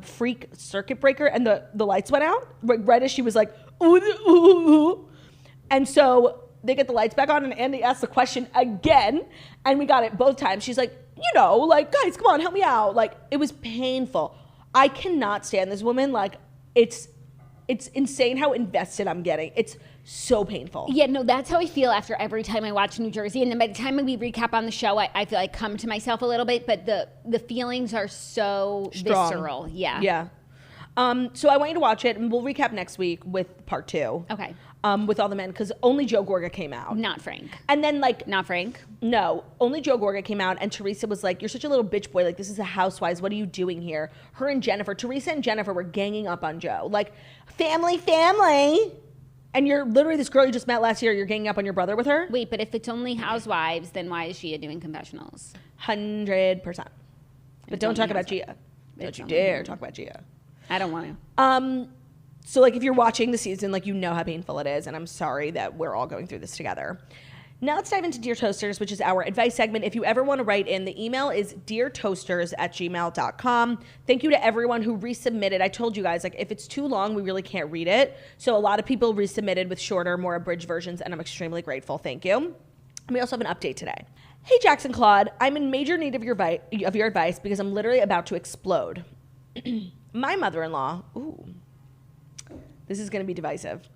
freak circuit breaker, and the lights went out right as she was like, ooh. And so they get the lights back on, and Andy asked the question again, and we got it both times. She's like, you know, like, guys, come on, help me out. Like, it was painful. I cannot stand this woman. Like, it's insane how invested I'm getting. It's so painful. Yeah, no, that's how I feel after every time I watch New Jersey. And then by the time we recap on the show, I feel like I come to myself a little bit, but the feelings are so strong. Visceral. Yeah. Yeah. So I want you to watch it, and we'll recap next week with part 2. Okay. With all the men, because only Joe Gorga came out. Not Frank. And then, like... Not Frank? No. Only Joe Gorga came out, and Teresa was like, you're such a little bitch boy. Like, this is a Housewives. What are you doing here? Her and Jennifer, Teresa and Jennifer were ganging up on Joe. Like, family. And you're literally this girl you just met last year. You're ganging up on your brother with her? Wait, but if it's only Housewives, then why is Gia doing confessionals? 100%. But don't talk about Gia. Don't you dare talk about Gia. I don't want to. So, like, if you're watching the season, like, you know how painful it is, and I'm sorry that we're all going through this together. Now let's dive into Dear Toasters, which is our advice segment. If you ever want to write in, the email is deartoasters@gmail.com. Thank you to everyone who resubmitted. I told you guys, like, if it's too long, we really can't read it. So a lot of people resubmitted with shorter, more abridged versions, and I'm extremely grateful. Thank you. And we also have an update today. Hey, Jackson Claude, I'm in major need of your advice because I'm literally about to explode. My mother-in-law, this is going to be divisive.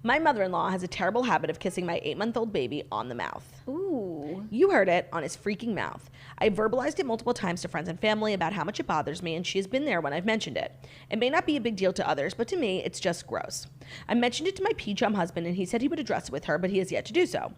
My mother-in-law has a terrible habit of kissing my 8-month-old baby on the mouth. Ooh. You heard it, on his freaking mouth. I've verbalized it multiple times to friends and family about how much it bothers me, and she has been there when I've mentioned it. It may not be a big deal to others, but to me, it's just gross. I mentioned it to my PJOM husband, and he said he would address it with her, but he has yet to do so.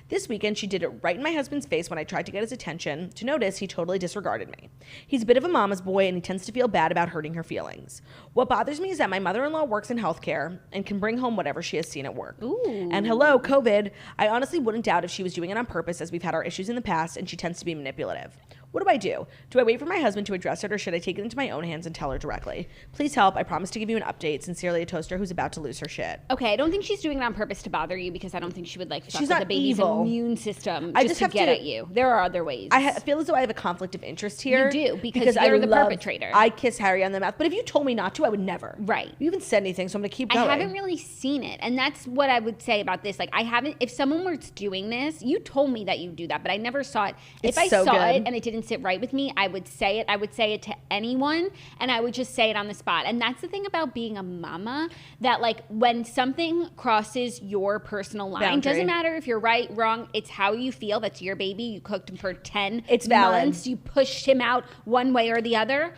This weekend, she did it right in my husband's face when I tried to get his attention. To notice, he totally disregarded me. He's a bit of a mama's boy, and he tends to feel bad about hurting her feelings. What bothers me is that my mother-in-law works in healthcare and can bring home whatever she has seen at work. Ooh. And hello, COVID. I honestly wouldn't doubt if she was doing it on purpose, as we've had our issues in the past, and she tends to be manipulative. What do I do? Do I wait for my husband to address it, or should I take it into my own hands and tell her directly? Please help. I promise to give you an update. Sincerely, a toaster who's about to lose her shit. Okay, I don't think she's doing it on purpose to bother you, because I don't think she would like fuck She's with not the baby's evil. immune system I just just to have get to- at you. There are other ways. I feel as though I have a conflict of interest here. You do, because you're the perpetrator. I kiss Harry on the mouth, but if you told me not to, I would never. Right. You haven't said anything, so I'm gonna keep going. I haven't really seen it, and that's what I would say about this. Like, I haven't. If someone were doing this, you told me that you do that, but I never saw it. It's if I so saw good. it and it didn't sit right with me, I would say it. I would say it to anyone, and I would just say it on the spot. And that's the thing about being a mama, that like when something crosses your personal line, Boundary. doesn't matter if you're right, wrong. It's how you feel. That's your baby. You cooked him for 10 It's valid. months. You pushed him out one way or the other.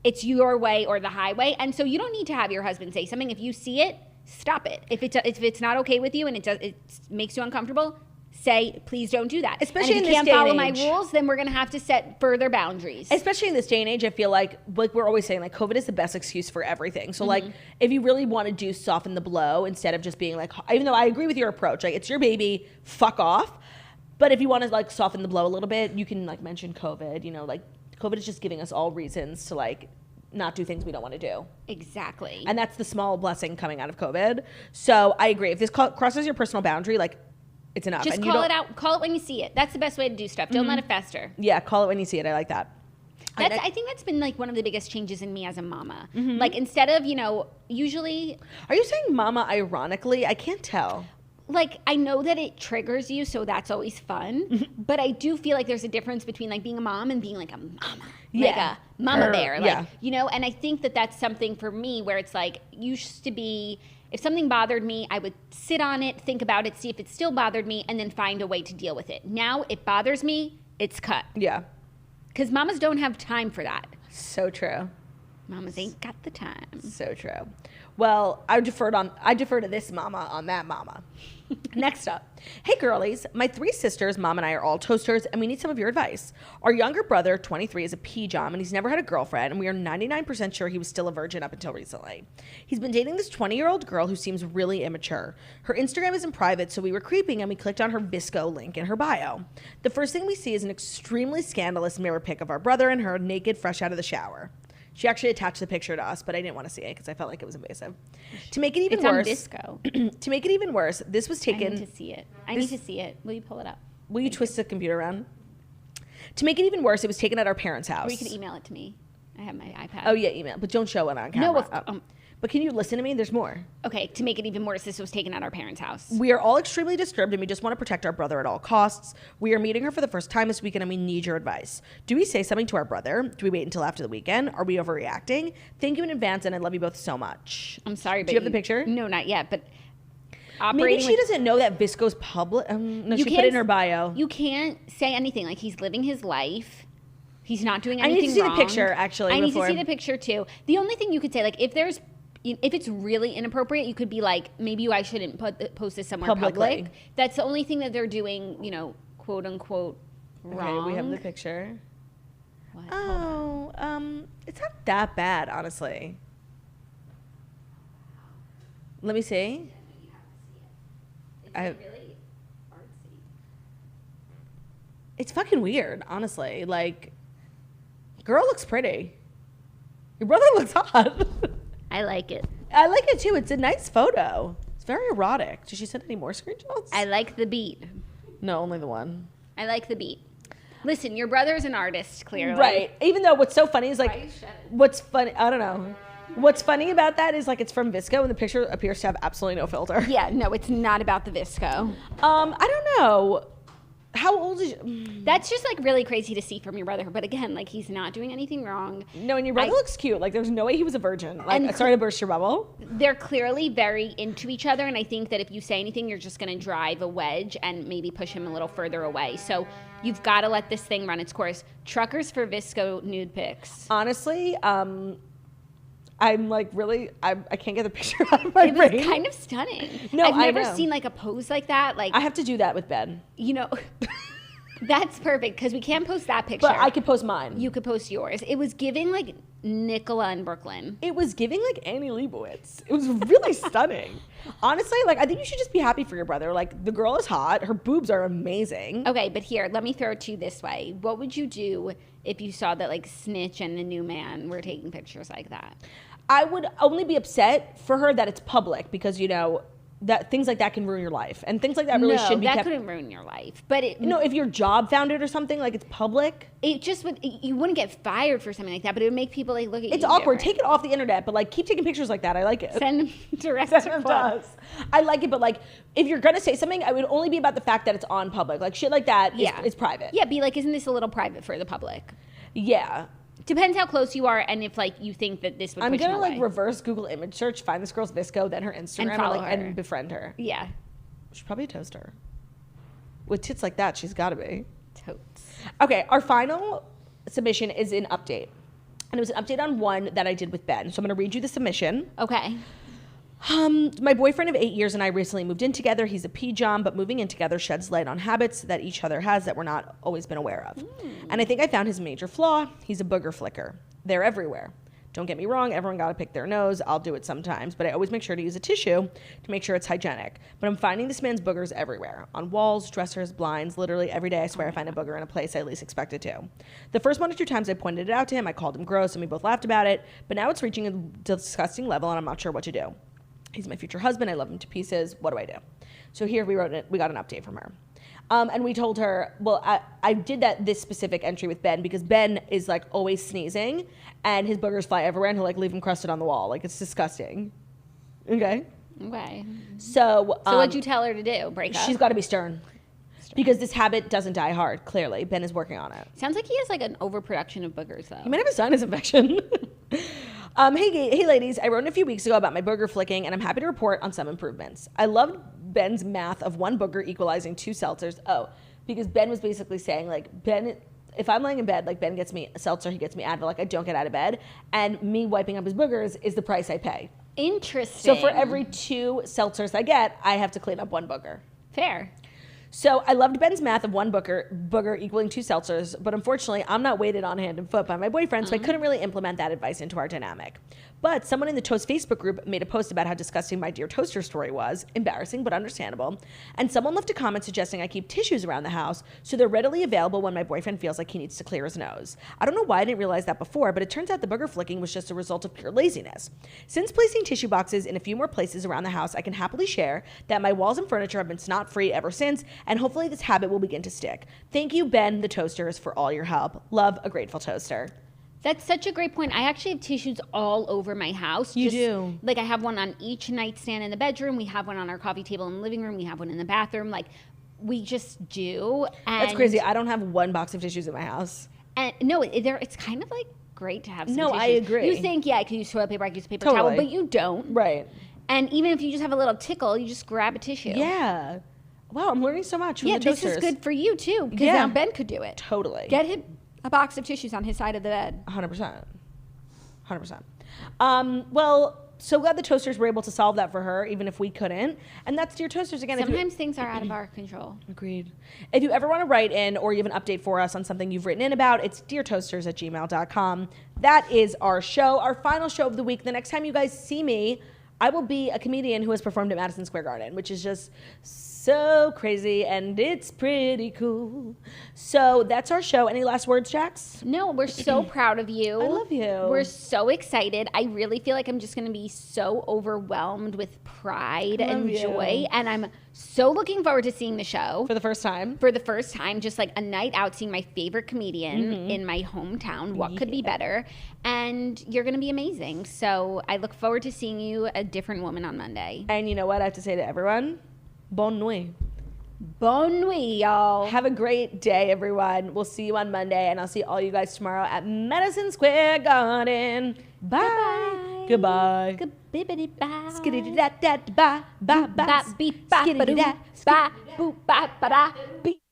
It's your way or the highway. And so you don't need to have your husband say something. If you see it, stop it. If it's not okay with you and it makes you uncomfortable, say, please don't do that. Especially and if in you this can't day and follow my age. rules, then we're going to have to set further boundaries. Especially in this day and age, I feel like we're always saying, like, COVID is the best excuse for everything. So, like, Mm-hmm. if you really want to do soften the blow instead of just being like, even though I agree with your approach, like, it's your baby, fuck off. But if you want to, like, soften the blow a little bit, you can, like, mention COVID. You know, like, COVID is just giving us all reasons to, like, not do things we don't want to do. Exactly. And that's the small blessing coming out of COVID. So I agree. If this crosses your personal boundary, like, it's enough. Just And you call don't- it out. Call it when you see it. That's the best way to do stuff. Don't let it fester. Yeah, call it when you see it. I like that. I think that's been like one of the biggest changes in me as a mama. Like instead of, usually Are you saying mama ironically? I can't tell. like I know that it triggers you, so that's always fun. But I do feel like there's a difference between like being a mom and being like a mama, like Yeah. a mama Or- bear, like yeah. And I think that that's something for me where it's like used to be. If something bothered me, I would sit on it, think about it, see if it still bothered me, and then find a way to deal with it. Now it bothers me, it's cut. Yeah. Because mamas don't have time for that. So true. Mamas ain't got the time. So true. Well, I defer to this mama on that mama. Next up. Hey girlies, my 3 sisters, mom and I are all toasters, and we need some of your advice. Our younger brother, 23, is a PJOM, and he's never had a girlfriend, and we are 99% sure he was still a virgin up until recently. He's been dating this 20-year-old girl who seems really immature. Her Instagram isn't private, so we were creeping, and we clicked on her Visco link in her bio. The first thing we see is an extremely scandalous mirror pic of our brother and her naked, fresh out of the shower. She actually attached the picture to us, but I didn't want to see it because I felt like it was invasive. To make it even It's worse, on Visco. to make it even worse, this was I taken. need to see it. I need to see it. Will you pull it up? Will you twist the computer around? To make it even worse, it was taken at our parents' house. Or you can email it to me. I have my iPad. Oh yeah, email, but don't show it on camera. No, but can you listen to me? There's more. Okay, to make it even worse, this was taken at our parents' house. We are all extremely disturbed, and we just want to protect our brother at all costs. We are meeting her for the first time this weekend, and we need your advice. Do we say something to our brother? Do we wait until after the weekend? Are we overreacting? Thank you in advance, and I love you both so much. I'm sorry, but Do you have the picture? No, not yet. But Maybe she doesn't know that Visco's public. No, she put it in her bio. You can't say anything. Like he's living his life. He's not doing I anything need to see wrong. the picture, actually, I need before. to see the picture too. The only thing you could say, like, if it's really inappropriate, you could be like, maybe I shouldn't post this somewhere Publicly. public. That's the only thing that they're doing, quote unquote, wrong. Okay, we have the picture. What? Oh, it's not that bad, honestly. Let me see. Really artsy. It's fucking weird, honestly. Like, girl looks pretty. Your brother looks hot. I like it. I like it too. It's a nice photo. It's very erotic. Did she send any more screenshots? I like the beat. No, only the one. I like the beat. Listen, your brother's an artist, clearly. Right. Even though what's so funny is Why are like, you shedding? what's funny, I don't know. What's funny about that is like it's from Visco and the picture appears to have absolutely no filter. Yeah, no, it's not about the Visco. I don't know. How old is That's just like really crazy to see from your brother. But again, like he's not doing anything wrong. No, and your brother looks cute. Like there's no way he was a virgin. Like, And sorry to burst your bubble. They're clearly very into each other. And I think that if you say anything, you're just going to drive a wedge and maybe push him a little further away. So you've got to let this thing run its course. Truckers for Visco nude pics. Honestly, I'm like really, I can't get the picture out of my It was brain. kind of stunning. No, I've I never know. seen like a pose like that. Like I have to do that with Ben. you know, that's perfect because we can't post that picture. But I could post mine. You could post yours. It was giving like Nicola in Brooklyn. It was giving like Annie Leibovitz. It was really stunning. Honestly, like I think you should just be happy for your brother. Like the girl is hot. Her boobs are amazing. Okay, but here, let me throw it to you this way. What would you do if you saw that like Snitch and the new man were taking pictures like that? I would only be upset for her that it's public because, you know, that things like that can ruin your life. And things like that really should be that kept. couldn't ruin your life. But it, You know, if your job found it or something, like it's public. it just would, you wouldn't get fired for something like that, but it would make people like look at you. It's awkward. different. Take it off the internet, but like keep taking pictures like that. I like it. Send them direct Send to them to Claudia. us. I like it, but like if you're gonna say something, I would only be about the fact that it's on public. Like shit like that is private. Yeah, be like, isn't this a little private for the public? Yeah. Depends how close you are and if like you think that this would I'm push gonna them like away. reverse Google image search, find this girl's Visco, then her Instagram, follow and her. befriend her. Yeah. She's probably a toaster. With tits like that, she's gotta be. Totes. Okay, our final submission is an update. And it was an update on one that I did with Ben. So I'm gonna read you the submission. Okay. My boyfriend of 8 years and I recently moved in together. He's a P-Jom, but moving in together sheds light on habits that each other has that we're not always been aware of. And I think I found his major flaw. He's a booger flicker. They're everywhere. Don't get me wrong, everyone gotta pick their nose. I'll do it sometimes, but I always make sure to use a tissue to make sure it's hygienic. But I'm finding this man's boogers everywhere. On walls, dressers, blinds, literally every day I swear I find a booger in a place I least expect it to. The first 1 or 2 times I pointed it out to him, I called him gross and we both laughed about it, but now it's reaching a disgusting level and I'm not sure what to do. He's my future husband, I love him to pieces, what do I do? So here we got an update from her. And we told her, well, I did this specific entry with Ben because Ben is like always sneezing and his boogers fly everywhere and he'll like leave them crusted on the wall. Like it's disgusting. Okay. Okay. So what'd you tell her to do? Break up? she's got to be stern because this habit doesn't die hard. Clearly, Ben is working on it. Sounds like he has like an overproduction of boogers though. He might have a sinus infection. Hey ladies, I wrote in a few weeks ago about my booger flicking and I'm happy to report on some improvements. I loved Ben's math of 1 booger equalizing 2 seltzers. Oh, because Ben was basically saying like, Ben, if I'm laying in bed, like Ben gets me a seltzer, he gets me Advil, like I don't get out of bed. And me wiping up his boogers is the price I pay. Interesting. So for every 2 seltzers I get, I have to clean up 1 booger. Fair. So I loved Ben's math of 1 booger equaling 2 seltzers, but unfortunately, I'm not weighted on hand and foot by my boyfriend, so I couldn't really implement that advice into our dynamic. But someone in the Toast Facebook group made a post about how disgusting my Dear Toaster story was, embarrassing but understandable, and someone left a comment suggesting I keep tissues around the house so they're readily available when my boyfriend feels like he needs to clear his nose. I don't know why I didn't realize that before, but it turns out the booger flicking was just a result of pure laziness. Since placing tissue boxes in a few more places around the house, I can happily share that my walls and furniture have been snot-free ever since, and hopefully this habit will begin to stick. Thank you, Ben, the Toasters, for all your help. Love, a grateful toaster. That's such a great point. I actually have tissues all over my house. You do. Like I have one on each nightstand in the bedroom. We have one on our coffee table in the living room. We have one in the bathroom. Like we just do. And That's crazy. I don't have 1 box of tissues in my house. And no, it's kind of like great to have some No, tissues. I agree. You think, yeah, I could use toilet paper, I could use a paper Totally. towel, but you don't. Right. And even if you just have a little tickle, you just grab a tissue. Yeah. Wow, I'm learning so much from Yeah, the this Toasters. is good for you too, because Yeah. now Ben could do it. Totally. Get him a box of tissues on his side of the bed. 100%. 100%. Well, so glad the Toasters were able to solve that for her, even if we couldn't. And that's Dear Toasters again. Sometimes things are out of our control. Agreed. If you ever want to write in or you have an update for us on something you've written in about, it's deartoasters@gmail.com. That is our show, our final show of the week. The next time you guys see me, I will be a comedian who has performed at Madison Square Garden, which is just so crazy and it's pretty cool. So that's our show. Any last words, Jax? No, we're so proud of you. I love you. We're so excited. I really feel like I'm just going to be so overwhelmed with pride and you. joy. And I'm so looking forward to seeing the show. For the first time. For the first time, just like a night out seeing my favorite comedian in my hometown. What could be better? And you're going to be amazing. So I look forward to seeing you, a different woman, on Monday. And you know what I have to say to everyone? Bonne nuit. Bonne nuit, y'all. Have a great day, everyone. We'll see you on Monday, and I'll see all you guys tomorrow at Madison Square Garden. Bye. Goodbye. Goodbye. Skiddy-da-da-da-ba, ba, ba, Ba beep ba ba doo ba boop ba ba da beep.